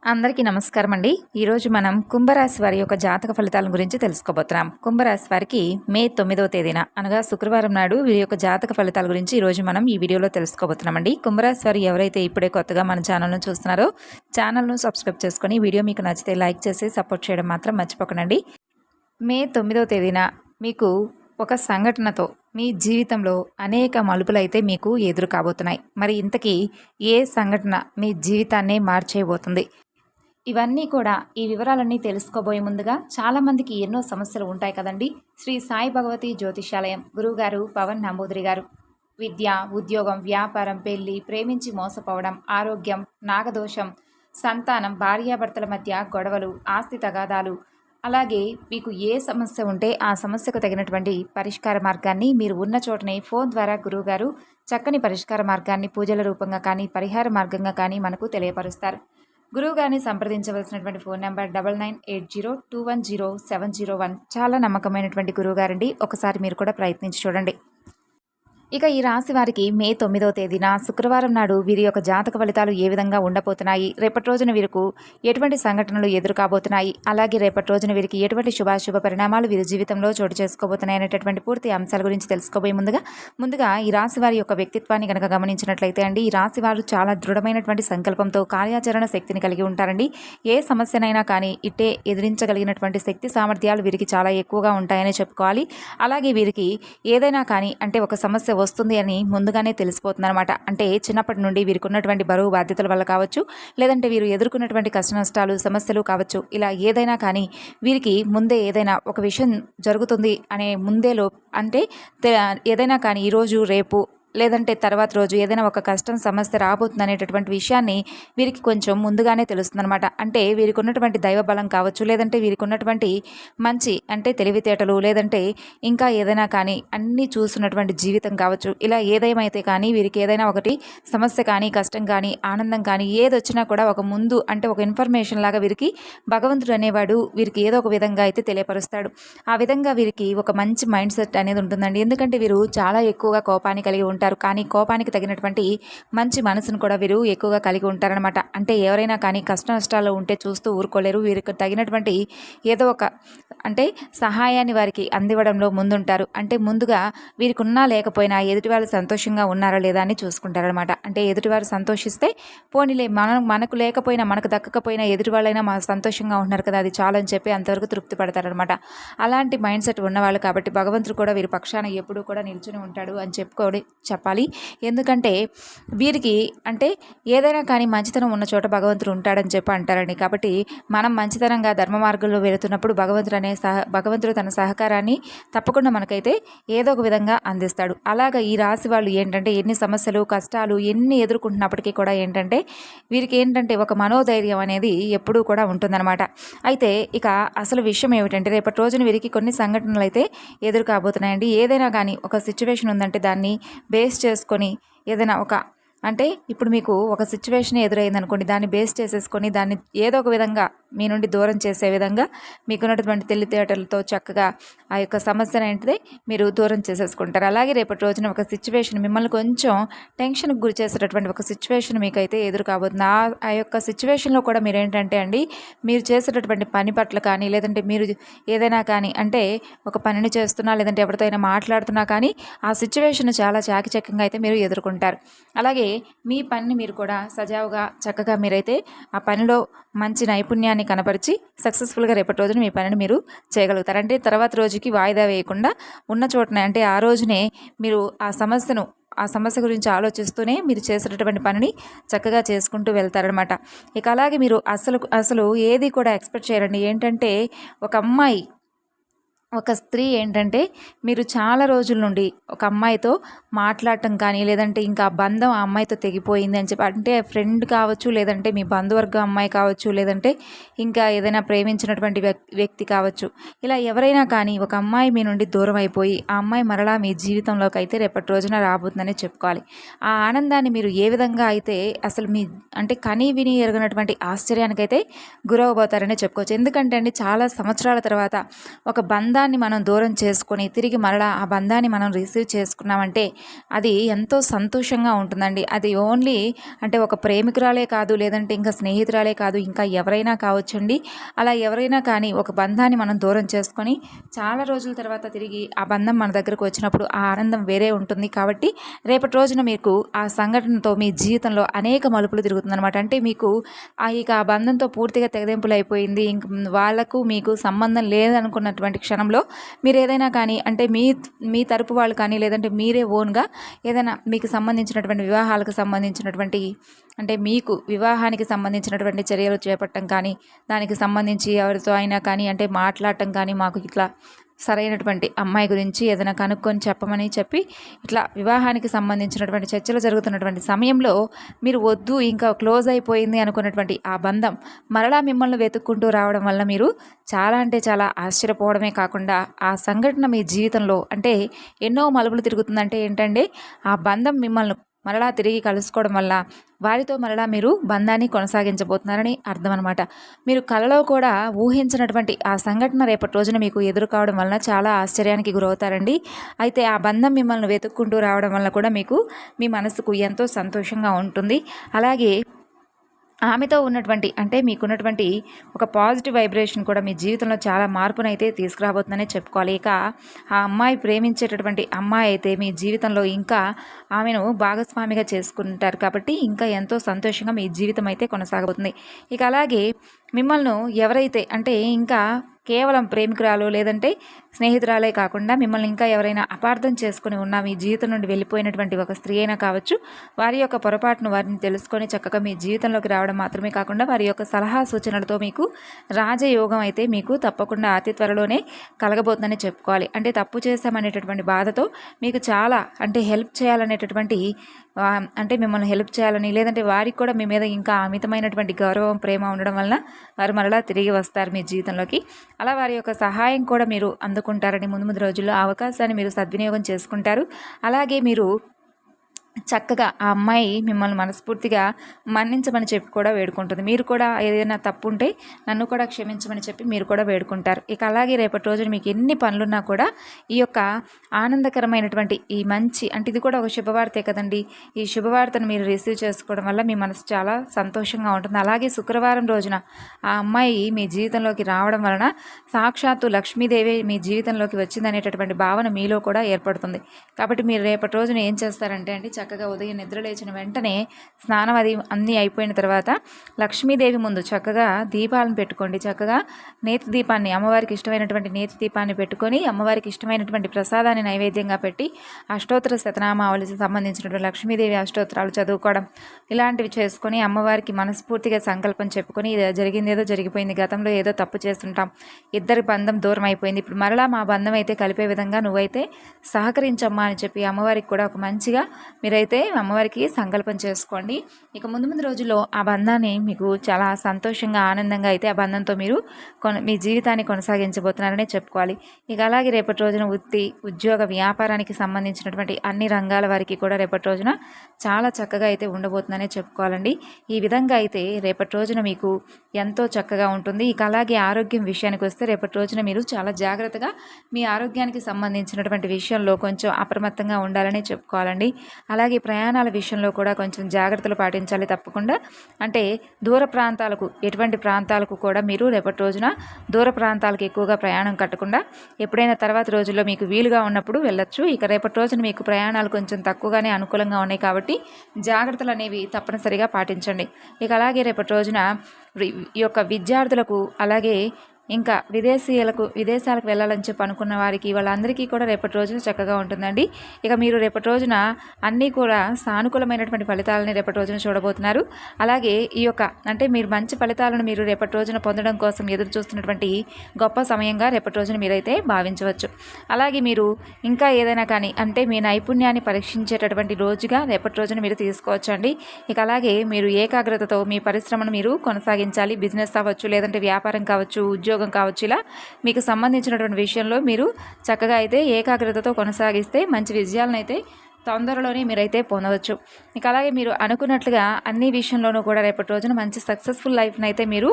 అందరికీ నమస్కారం అండి. ఈరోజు మనం కుంభరాశి వారి యొక్క జాతక ఫలితాల గురించి తెలుసుకోబోతున్నాం. కుంభరాశి వారికి మే 9వ తేదీన అనగా శుక్రవారం నాడు వీరి యొక్క జాతక ఫలితాల గురించి ఈరోజు మనం ఈ వీడియోలో తెలుసుకోబోతున్నామండి. కుంభరాశి వారు ఎవరైతే ఇప్పుడే కొత్తగా మన ఛానల్ను చూస్తున్నారో ఛానల్ను సబ్స్క్రైబ్ చేసుకొని వీడియో మీకు నచ్చితే లైక్ చేసి సపోర్ట్ చేయడం మాత్రం మర్చిపోకండి. మే 9వ తేదీన మీకు ఒక సంఘటనతో మీ జీవితంలో అనేక మలుపులైతే మీకు ఎదురు కాబోతున్నాయి. మరి ఇంతకీ ఏ సంఘటన మీ జీవితాన్నే మార్చేయబోతుంది? ఇవన్నీ కూడా ఈ వివరాలన్నీ తెలుసుకోబోయే ముందుగా చాలామందికి ఎన్నో సమస్యలు ఉంటాయి కదండి. శ్రీ సాయి భగవతి జ్యోతిషాలయం గురువుగారు పవన్ నంబూదిరి గారు విద్య, ఉద్యోగం, వ్యాపారం, పెళ్లి, ప్రేమించి మోసపోవడం, ఆరోగ్యం, నాగదోషం, సంతానం, భార్యాభర్తల మధ్య గొడవలు, ఆస్తి తగాదాలు, అలాగే మీకు ఏ సమస్య ఉంటే ఆ సమస్యకు తగినటువంటి పరిష్కార మార్గాన్ని మీరు ఉన్న చోటనే ఫోన్ ద్వారా గురువుగారు చక్కని పరిష్కార మార్గాన్ని పూజల రూపంగా కానీ పరిహార మార్గంగా కానీ మనకు తెలియపరుస్తారు. గురువుగారిని సంప్రదించవలసినటువంటి ఫోన్ నెంబర్ 9980210701. చాలా నమ్మకమైనటువంటి గురువుగారండి. ఒకసారి మీరు కూడా ప్రయత్నించి చూడండి. ఇక ఈ రాశి వారికి మే 9వ తేదీన శుక్రవారం నాడు వీరి యొక్క జాతక ఫలితాలు ఏ విధంగా ఉండబోతున్నాయి, రేపటి రోజున వీరికి ఎటువంటి సంఘటనలు ఎదురు కాబోతున్నాయి, అలాగే రేపటి రోజున వీరికి ఎటువంటి శుభాశుభ పరిణామాలు వీరి జీవితంలో చోటు చేసుకోబోతున్నాయి అనేటటువంటి పూర్తి అంశాల గురించి తెలుసుకోబోయే ముందుగా ఈ రాశి వారి యొక్క వ్యక్తిత్వాన్ని కనుక గమనించినట్లయితే అండి, ఈ రాశి వారు చాలా దృఢమైనటువంటి సంకల్పంతో కార్యాచరణ శక్తిని కలిగి ఉంటారండి. ఏ సమస్యనైనా కానీ ఇట్టే ఎదిరించగలిగినటువంటి శక్తి సామర్థ్యాలు వీరికి చాలా ఎక్కువగా ఉంటాయని చెప్పుకోవాలి. అలాగే వీరికి ఏదైనా కానీ అంటే ఒక సమస్య వస్తుంది అని ముందుగానే తెలిసిపోతుంది అనమాట. అంటే చిన్నప్పటి నుండి వీరికి ఉన్నటువంటి బరువు బాధ్యతల వల్ల కావచ్చు, లేదంటే వీరు ఎదుర్కొన్నటువంటి కష్ట నష్టాలు సమస్యలు కావచ్చు, ఇలా ఏదైనా కానీ వీరికి ముందే ఏదైనా ఒక విషయం జరుగుతుంది అనే ముందేలో అంటే ఏదైనా కానీ ఈరోజు రేపు లేదంటే తర్వాత రోజు ఏదైనా ఒక కష్టం సమస్య రాబోతుంది అనేటటువంటి విషయాన్ని వీరికి కొంచెం ముందుగానే తెలుస్తుందన్నమాట. అంటే వీరికి ఉన్నటువంటి దైవ బలం కావచ్చు, లేదంటే వీరికి ఉన్నటువంటి మంచి అంటే తెలివితేటలు, లేదంటే ఇంకా ఏదైనా కానీ అన్నీ చూస్తున్నటువంటి జీవితం కావచ్చు, ఇలా ఏదేమైతే కానీ వీరికి ఏదైనా ఒకటి సమస్య కానీ కష్టం కానీ ఆనందం కానీ ఏది వచ్చినా కూడా ఒక ముందు అంటే ఒక ఇన్ఫర్మేషన్ లాగా వీరికి భగవంతుడు అనేవాడు వీరికి ఏదో ఒక విధంగా అయితే తెలియపరుస్తాడు. ఆ విధంగా వీరికి ఒక మంచి మైండ్ సెట్ అనేది ఉంటుందండి. ఎందుకంటే వీరు చాలా ఎక్కువగా కోపాన్ని కలిగి ఉంటారు, కానీ కోపానికి తగినటువంటి మంచి మనసును కూడా వీరు ఎక్కువగా కలిగి ఉంటారనమాట. అంటే ఎవరైనా కానీ కష్ట నష్టాల్లో ఉంటే చూస్తూ ఊరుకోలేరు. వీరికి తగినటువంటి ఏదో ఒక అంటే సహాయాన్ని వారికి అందివ్వడంలో ముందుంటారు. అంటే ముందుగా వీరికి ఉన్నా లేకపోయినా ఎదుటివాళ్ళు సంతోషంగా ఉన్నారా లేదా అని చూసుకుంటారనమాట. అంటే ఎదుటివారు సంతోషిస్తే పోనీలే మనకు లేకపోయినా మనకు దక్కకపోయినా ఎదుటి వాళ్ళైనా మా సంతోషంగా ఉన్నారు కదా, అది చాలు అని చెప్పి అంతవరకు తృప్తి పడతారనమాట. అలాంటి మైండ్ సెట్ ఉన్నవాళ్ళు కాబట్టి భగవంతుడు కూడా వీరి పక్షాన ఎప్పుడూ కూడా నిల్చుని ఉంటాడు అని చెప్పాలి. ఎందుకంటే వీరికి అంటే ఏదైనా కానీ మంచితనం ఉన్న చోట భగవంతుడు ఉంటాడని చెప్పి అంటారండి. కాబట్టి మనం మంచితనంగా ధర్మ మార్గంలో వెళుతున్నప్పుడు భగవంతుడు తన సహకారాన్ని తప్పకుండా మనకైతే ఏదో ఒక విధంగా అందిస్తాడు. అలాగా ఈ రాశి వాళ్ళు ఏంటంటే ఎన్ని సమస్యలు కష్టాలు ఎన్ని ఎదుర్కొంటున్నప్పటికీ కూడా ఏంటంటే వీరికి ఏంటంటే ఒక మనోధైర్యం అనేది ఎప్పుడూ కూడా ఉంటుందన్నమాట. అయితే ఇక అసలు విషయం ఏమిటంటే రేపటి రోజున వీరికి కొన్ని సంఘటనలు అయితే ఎదురు కాబోతున్నాయండి. ఏదైనా కానీ ఒక సిచ్యువేషన్ ఉందంటే దాన్ని బేస్ చేసుకొని ఏదైనా ఒక అంటే ఇప్పుడు మీకు ఒక సిచ్యువేషన్ ఎదురైంది అనుకోండి, దాన్ని బేస్ చేసేసుకొని దాన్ని ఏదో ఒక విధంగా మీ నుండి దూరం చేసే విధంగా మీకున్నటువంటి తెలివితేటలతో చక్కగా ఆ యొక్క సమస్యను ఏంటిదే మీరు దూరం చేసేసుకుంటారు. అలాగే రేపటి రోజున ఒక సిచ్యువేషన్ మిమ్మల్ని కొంచెం టెన్షన్కి గురి చేసేటటువంటి ఒక సిచ్యువేషన్ మీకైతే ఎదురు కాబోతుంది. ఆ యొక్క సిచ్యువేషన్లో కూడా మీరు ఏంటంటే అండి, మీరు చేసేటటువంటి పని పట్ల కానీ లేదంటే మీరు ఏదైనా కానీ అంటే ఒక పనిని చేస్తున్నా లేదంటే ఎవరితో అయినా మాట్లాడుతున్నా కానీ ఆ సిచ్యువేషన్ చాలా చాకచక్యంగా అయితే మీరు ఎదుర్కొంటారు. అలాగే మీ పనిని మీరు కూడా సజావుగా చక్కగా మీరైతే ఆ పనిలో మంచి నైపుణ్యాన్ని కనపరిచి సక్సెస్ఫుల్గా రేపటి రోజున మీ పనిని మీరు చేయగలుగుతారు. అంటే తర్వాత రోజుకి వాయిదా వేయకుండా ఉన్న చోటనే అంటే ఆ రోజునే మీరు ఆ సమస్య గురించి ఆలోచిస్తూనే మీరు చేసేటటువంటి పనిని చక్కగా చేసుకుంటూ వెళ్తారనమాట. ఇక అలాగే మీరు అసలు ఏది కూడా ఎక్స్పెక్ట్ చేయరండి. ఏంటంటే ఒక స్త్రీ ఏంటంటే మీరు చాలా రోజుల నుండి ఒక అమ్మాయితో మాట్లాడటం కానీ లేదంటే ఇంకా బంధం ఆ అమ్మాయితో తెగిపోయింది అని చెప్పి అంటే ఫ్రెండ్ కావచ్చు, లేదంటే మీ బంధువర్గం అమ్మాయి కావచ్చు, లేదంటే ఇంకా ఏదైనా ప్రేమించినటువంటి వ్యక్తి కావచ్చు, ఇలా ఎవరైనా కానీ ఒక అమ్మాయి మీ నుండి దూరం అయిపోయి ఆ అమ్మాయి మరలా మీ జీవితంలోకి అయితే రేపటి రోజున రాబోతుందని చెప్పుకోవాలి. ఆ ఆనందాన్ని మీరు ఏ విధంగా అయితే అసలు మీ అంటే కనీ విని ఎరగనటువంటి ఆశ్చర్యానికైతే గురవబోతారనే చెప్పుకోవచ్చు. ఎందుకంటే అండి చాలా సంవత్సరాల తర్వాత ఒక బంధం బంధాన్ని మనం దూరం చేసుకొని తిరిగి మరలా ఆ బంధాన్ని మనం రిసీవ్ చేసుకున్నామంటే అది ఎంతో సంతోషంగా ఉంటుందండి. అది ఓన్లీ అంటే ఒక ప్రేమికురాలే కాదు, లేదంటే ఇంకా స్నేహితురాలే కాదు, ఇంకా ఎవరైనా కావచ్చండి. అలా ఎవరైనా కానీ ఒక బంధాన్ని మనం దూరం చేసుకొని చాలా రోజుల తర్వాత తిరిగి ఆ బంధం మన దగ్గరకు వచ్చినప్పుడు ఆ ఆనందం వేరే ఉంటుంది. కాబట్టి రేపటి రోజున మీకు ఆ సంఘటనతో మీ జీవితంలో అనేక మలుపులు తిరుగుతుందనమాట. అంటే మీకు ఇక ఆ బంధంతో పూర్తిగా తెగదెంపులు అయిపోయింది. ఇంక వాళ్ళకు మీకు సంబంధం లేదనుకున్నటువంటి క్షణంలో మీరు ఏదైనా కానీ అంటే మీ మీ తరపు వాళ్ళు కానీ, లేదంటే మీరే ఓన్గా ఏదైనా మీకు సంబంధించినటువంటి వివాహాలకు సంబంధించినటువంటి అంటే మీకు వివాహానికి సంబంధించినటువంటి చర్యలు చేపట్టడం కానీ, దానికి సంబంధించి ఎవరితో అయినా కానీ అంటే మాట్లాడటం కానీ, మాకు ఇట్లా సరైనటువంటి అమ్మాయి గురించి ఏదైనా కనుక్కొని చెప్పమని చెప్పి ఇట్లా వివాహానికి సంబంధించినటువంటి చర్చలు జరుగుతున్నటువంటి సమయంలో మీరు వద్దు ఇంకా క్లోజ్ అయిపోయింది అనుకున్నటువంటి ఆ బంధం మరలా మిమ్మల్ని వెతుక్కుంటూ రావడం వల్ల మీరు చాలా అంటే చాలా ఆశ్చర్యపోవడమే కాకుండా ఆ సంఘటన మీ జీవితంలో అంటే ఎన్నో మలుపులు తిరుగుతుందంటే ఏంటంటే ఆ బంధం మిమ్మల్ని మరలా తిరిగి కలుసుకోవడం వల్ల వారితో మరలా మీరు బంధాన్ని కొనసాగించబోతున్నారని అర్థం అనమాట. మీరు కలలో కూడా ఊహించినటువంటి ఆ సంఘటన రేపటి రోజున మీకు ఎదురు కావడం వలన చాలా ఆశ్చర్యానికి గురవుతారండి. అయితే ఆ బంధం మిమ్మల్ని వెతుక్కుంటూ రావడం వల్ల కూడా మీకు మీ మనసుకు ఎంతో సంతోషంగా ఉంటుంది. అలాగే ఆమెతో ఉన్నటువంటి అంటే మీకున్నటువంటి ఒక పాజిటివ్ వైబ్రేషన్ కూడా మీ జీవితంలో చాలా మార్పునైతే తీసుకురాబోతుందనే చెప్పుకోవాలి. ఇక ఆ అమ్మాయి ప్రేమించేటటువంటి అమ్మాయి అయితే మీ జీవితంలో ఇంకా ఆమెను భాగస్వామిగా చేసుకుంటారు కాబట్టి ఇంకా ఎంతో సంతోషంగా మీ జీవితం అయితే కొనసాగబోతుంది. ఇక అలాగే మిమ్మల్ని ఎవరైతే అంటే ఇంకా కేవలం ప్రేమికురాలు లేదంటే స్నేహితురాలే కాకుండా మిమ్మల్ని ఇంకా ఎవరైనా అపార్థం చేసుకుని ఉన్న మీ జీవితం నుండి వెళ్ళిపోయినటువంటి ఒక స్త్రీ అయినా కావచ్చు, వారి యొక్క పొరపాటును వారిని తెలుసుకొని చక్కగా మీ జీవితంలోకి రావడం మాత్రమే కాకుండా వారి యొక్క సలహా సూచనలతో మీకు రాజయోగం అయితే మీకు తప్పకుండా అతి త్వరలోనే కలగబోతుందని చెప్పుకోవాలి. అంటే తప్పు చేశామనేటటువంటి బాధతో మీకు చాలా అంటే హెల్ప్ చేయాలనేటటువంటి అంటే మిమ్మల్ని హెల్ప్ చేయాలని లేదంటే వారికి కూడా మీ మీద ఇంకా అమితమైనటువంటి గౌరవం ప్రేమ ఉండడం వలన వారు మరలా తిరిగి వస్తారు మీ జీవితంలోకి. అలా వారి యొక్క సహాయం కూడా మీరు అందుకుంటారని ముందు ముందు రోజుల్లో అవకాశాన్ని మీరు సద్వినియోగం చేసుకుంటారు. అలాగే మీరు చక్కగా ఆ అమ్మాయి మిమ్మల్ని మనస్ఫూర్తిగా మన్నించమని చెప్పి కూడా వేడుకుంటుంది. మీరు కూడా ఏదైనా తప్పు ఉంటే నన్ను కూడా క్షమించమని చెప్పి మీరు కూడా వేడుకుంటారు. ఇక అలాగే రేపటి రోజున మీకు ఎన్ని పనులున్నా కూడా ఈ యొక్క ఆనందకరమైనటువంటి ఈ మంచి అంటే ఇది కూడా ఒక శుభవార్తే కదండి. ఈ శుభవార్తను మీరు రిసీవ్ చేసుకోవడం వల్ల మీ మనసు చాలా సంతోషంగా ఉంటుంది. అలాగే శుక్రవారం రోజున ఆ అమ్మాయి మీ జీవితంలోకి రావడం వలన సాక్షాత్తు లక్ష్మీదేవి మీ జీవితంలోకి వచ్చిందనేటటువంటి భావన మీలో కూడా ఏర్పడుతుంది. కాబట్టి మీరు రేపటి రోజున ఏం చేస్తారంటే అండి చక్కగా ఉదయం నిద్ర లేచిన వెంటనే స్నానం అది అన్నీ అయిపోయిన తర్వాత లక్ష్మీదేవి ముందు చక్కగా దీపాలను పెట్టుకోండి. చక్కగా నేతి దీపాన్ని అమ్మవారికి ఇష్టమైనటువంటి నేతి దీపాన్ని పెట్టుకొని అమ్మవారికి ఇష్టమైనటువంటి ప్రసాదాన్ని నైవేద్యంగా పెట్టి అష్టోత్తర శతనామావళికి సంబంధించినటువంటి లక్ష్మీదేవి అష్టోత్తరాలు చదువుకోవడం ఇలాంటివి చేసుకొని అమ్మవారికి మనస్ఫూర్తిగా సంకల్పం చెప్పుకొని జరిగింది ఏదో జరిగిపోయింది, గతంలో ఏదో తప్పు చేస్తుంటాం, ఇద్దరి బంధం దూరం అయిపోయింది, ఇప్పుడు మరలా మా బంధం అయితే కలిపే విధంగా నువ్వైతే సహకరించమ్మా అని చెప్పి అమ్మవారికి కూడా ఒక మంచిగా మీరైతే అమ్మవారికి సంకల్పం చేసుకోండి. ఇక ముందు ముందు రోజుల్లో ఆ బంధాన్ని మీకు చాలా సంతోషంగా ఆనందంగా అయితే ఆ బంధంతో మీరు మీ జీవితాన్ని కొనసాగించబోతున్నారనే చెప్పుకోవాలి. ఇక అలాగే రేపటి రోజున వృత్తి ఉద్యోగ వ్యాపారానికి సంబంధించినటువంటి అన్ని రంగాల వారికి కూడా రేపటి రోజున చాలా చక్కగా అయితే ఉండబోతుందనే చెప్పుకోవాలండి. ఈ విధంగా అయితే రేపటి రోజున మీకు ఎంతో చక్కగా ఉంటుంది. ఇక అలాగే ఆరోగ్యం విషయానికి వస్తే రేపటి రోజున మీరు చాలా జాగ్రత్తగా మీ ఆరోగ్యానికి సంబంధించినటువంటి విషయంలో కొంచెం అప్రమత్తంగా ఉండాలని చెప్పుకోవాలండి. అలాగే ప్రయాణాల విషయంలో కూడా కొంచెం జాగ్రత్తలు పాటించాలి తప్పకుండా. అంటే దూర ప్రాంతాలకు ఎటువంటి ప్రాంతాలకు కూడా మీరు రేపటి రోజున దూర ప్రాంతాలకు ఎక్కువగా ప్రయాణం కట్టకుండా ఎప్పుడైనా తర్వాత రోజుల్లో మీకు వీలుగా ఉన్నప్పుడు వెళ్ళొచ్చు. ఇక రేపటి రోజున మీకు ప్రయాణాలు కొంచెం తక్కువగానే అనుకూలంగా ఉన్నాయి కాబట్టి జాగ్రత్తలు అనేవి తప్పనిసరిగా పాటించండి. ఇక అలాగే రేపటి రోజున ఈ యొక్క విద్యార్థులకు అలాగే ఇంకా విదేశాలకు వెళ్ళాలని చెప్పి అనుకున్న వారికి వాళ్ళందరికీ కూడా రేపటి రోజున చక్కగా ఉంటుందండి. ఇక మీరు రేపటి రోజున అన్నీ కూడా సానుకూలమైనటువంటి ఫలితాలని రేపటి రోజున చూడబోతున్నారు. అలాగే ఈ యొక్క అంటే మీరు మంచి ఫలితాలను మీరు రేపటి రోజున పొందడం కోసం ఎదురు చూస్తున్నటువంటి గొప్ప సమయంగా రేపటి రోజున మీరైతే భావించవచ్చు. అలాగే మీరు ఇంకా ఏదైనా కానీ అంటే మీ నైపుణ్యాన్ని పరీక్షించేటటువంటి రోజుగా రేపటి రోజున మీరు తీసుకోవచ్చండి. ఇక అలాగే మీరు ఏకాగ్రతతో మీ పరిశ్రమను మీరు కొనసాగించాలి. బిజినెస్ అవ్వచ్చు, లేదంటే వ్యాపారం కావచ్చు, ఉద్యోగం కావచ్చు, ఇలా మీకు సంబంధించినటువంటి విషయంలో మీరు చక్కగా అయితే ఏకాగ్రతతో కొనసాగిస్తే మంచి విజయాలను అయితే తొందరలోనే మీరైతే పొందవచ్చు. ఇక అలాగే మీరు అనుకున్నట్లుగా అన్ని విషయంలోనూ కూడా రేపటి రోజున మంచి సక్సెస్ఫుల్ లైఫ్ని అయితే మీరు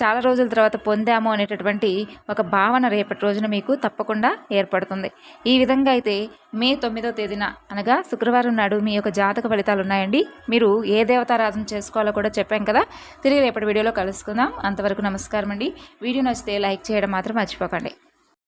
చాలా రోజుల తర్వాత పొందాము అనేటటువంటి ఒక భావన రేపటి రోజున మీకు తప్పకుండా ఏర్పడుతుంది. ఈ విధంగా అయితే మే 9వ తేదీన అనగా శుక్రవారం నాడు మీ యొక్క జాతక ఫలితాలు ఉన్నాయండి. మీరు ఏ దేవతారాధన చేసుకోవాలో కూడా చెప్పాం కదా. తిరిగి రేపటి వీడియోలో కలుసుకుందాం. అంతవరకు నమస్కారం అండి. వీడియో నచ్చితే లైక్ చేయడం మాత్రం మర్చిపోకండి.